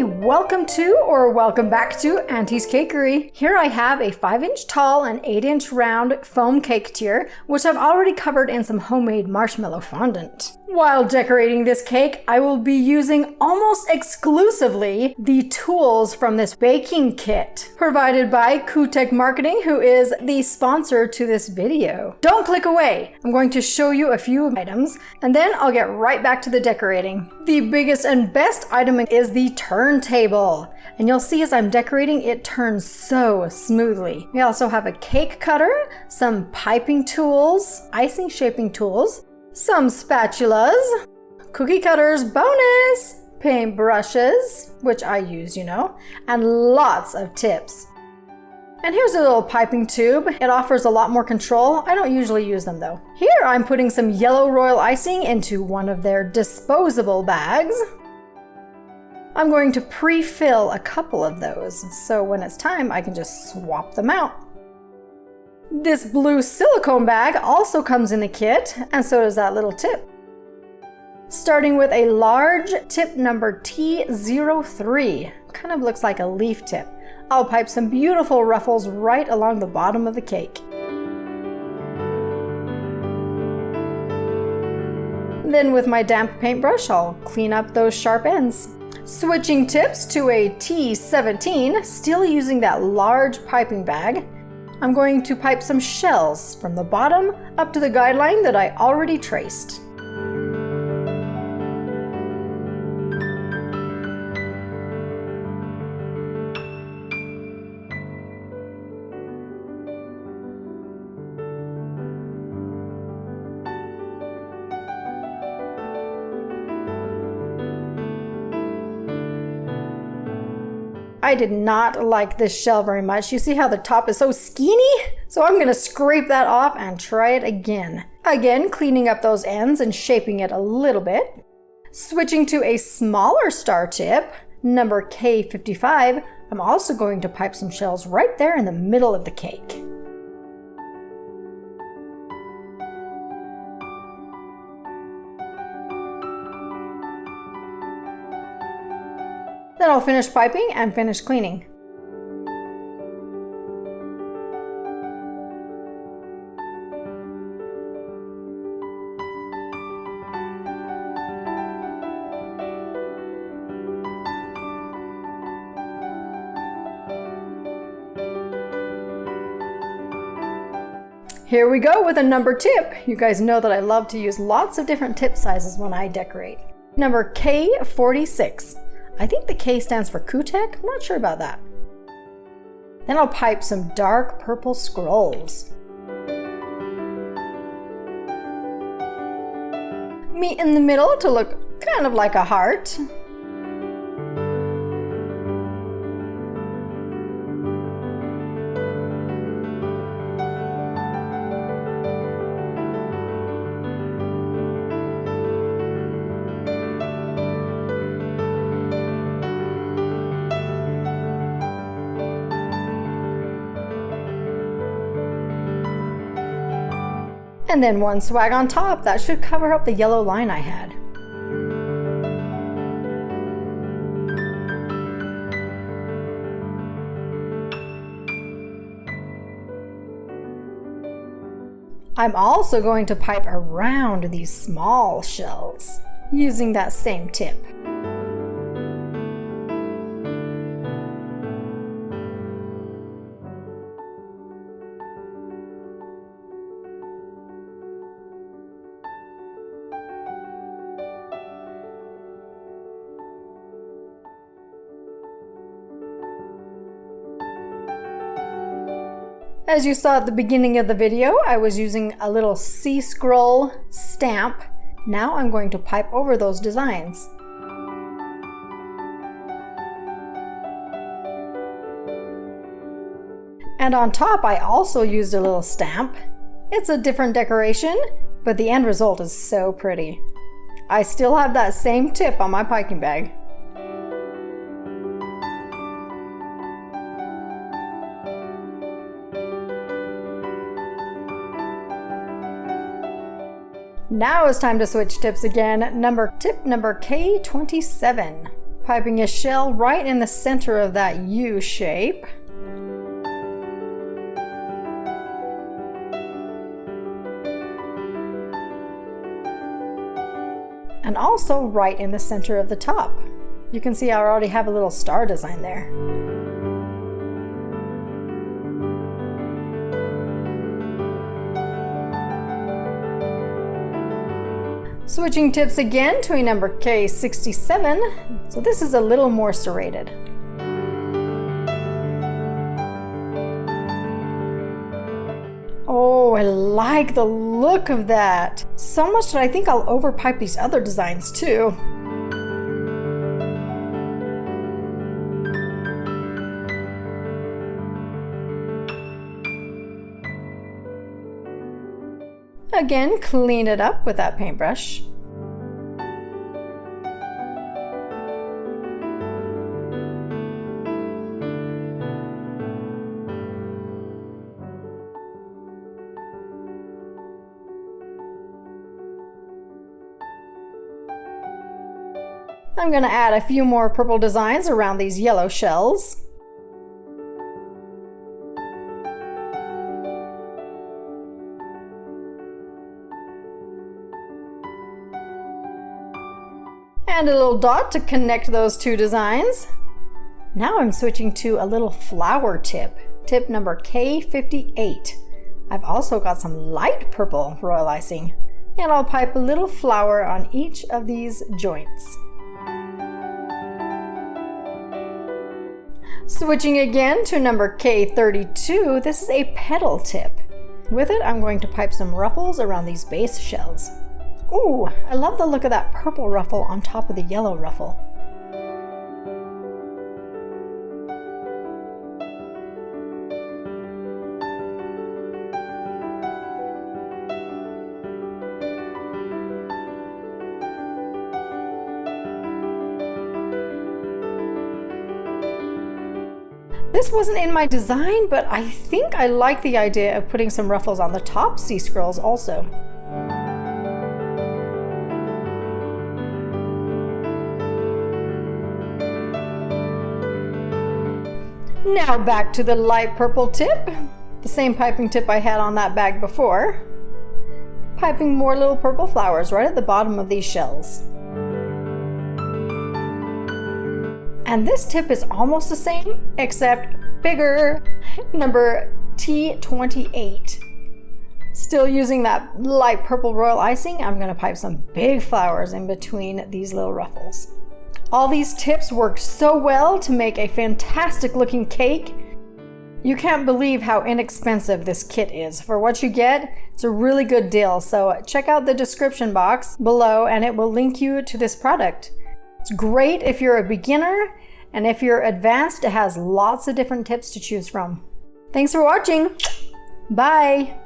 Hey, welcome to or welcome back to Auntie's Cakery. Here I have a 5-inch tall and 8-inch round foam cake tier, which I've already covered in some homemade marshmallow fondant. While decorating this cake, I will be using almost exclusively the tools from this baking kit, provided by Kootek Marketing, who is the sponsor to this video. Don't click away. I'm going to show you a few items, and then I'll get right back to the decorating. The biggest and best item is the turntable. And you'll see as I'm decorating, it turns so smoothly. We also have a cake cutter, some piping tools, icing shaping tools, some spatulas, cookie cutters bonus, paint brushes, which I use, and lots of tips. And here's a little piping tube. It offers a lot more control. I don't usually use them though. Here I'm putting some yellow royal icing into one of their disposable bags. I'm going to pre-fill a couple of those, so when it's time I can just swap them out. This blue silicone bag also comes in the kit, and so does that little tip. Starting with a large tip number T03, kind of looks like a leaf tip. I'll pipe some beautiful ruffles right along the bottom of the cake. Then with my damp paintbrush, I'll clean up those sharp ends. Switching tips to a T17, still using that large piping bag, I'm going to pipe some shells from the bottom up to the guideline that I already traced. I did not like this shell very much. You see how the top is so skinny? So I'm gonna scrape that off and try it again. Again, cleaning up those ends and shaping it a little bit. Switching to a smaller star tip, number K55, I'm also going to pipe some shells right there in the middle of the cake. Then I'll finish piping and finish cleaning. Here we go with a number tip. You guys know that I love to use lots of different tip sizes when I decorate. Number K46. I think the K stands for Kootek. I'm not sure about that. Then I'll pipe some dark purple scrolls. Meet in the middle to look kind of like a heart. And then one swag on top. That should cover up the yellow line I had. I'm also going to pipe around these small shells using that same tip. As you saw at the beginning of the video, I was using a little C-scroll stamp. Now I'm going to pipe over those designs. And on top, I also used a little stamp. It's a different decoration, but the end result is so pretty. I still have that same tip on my piping bag. Now it's time to switch tips again. Tip number K27. Piping a shell right in the center of that U shape. And also right in the center of the top. You can see I already have a little star design there. Switching tips again to a number K67, so this is a little more serrated. Oh, I like the look of that. So much that I think I'll overpipe these other designs too. Again, clean it up with that paintbrush. I'm going to add a few more purple designs around these yellow shells. And a little dot to connect those two designs. Now I'm switching to a little flower tip, tip number K58. I've also got some light purple royal icing, and I'll pipe a little flower on each of these joints. Switching again to number K32, this is a petal tip. With it, I'm going to pipe some ruffles around these base shells. Ooh, I love the look of that purple ruffle on top of the yellow ruffle. This wasn't in my design, but I think I like the idea of putting some ruffles on the top sea squirrels also. Now back to the light purple tip, the same piping tip I had on that bag before. Piping more little purple flowers right at the bottom of these shells. And this tip is almost the same, except bigger, number T28. Still using that light purple royal icing, I'm gonna pipe some big flowers in between these little ruffles. All these tips worked so well to make a fantastic looking cake. You can't believe how inexpensive this kit is. For what you get, it's a really good deal. So check out the description box below and it will link you to this product. It's great if you're a beginner, and if you're advanced, it has lots of different tips to choose from. Thanks for watching. Bye.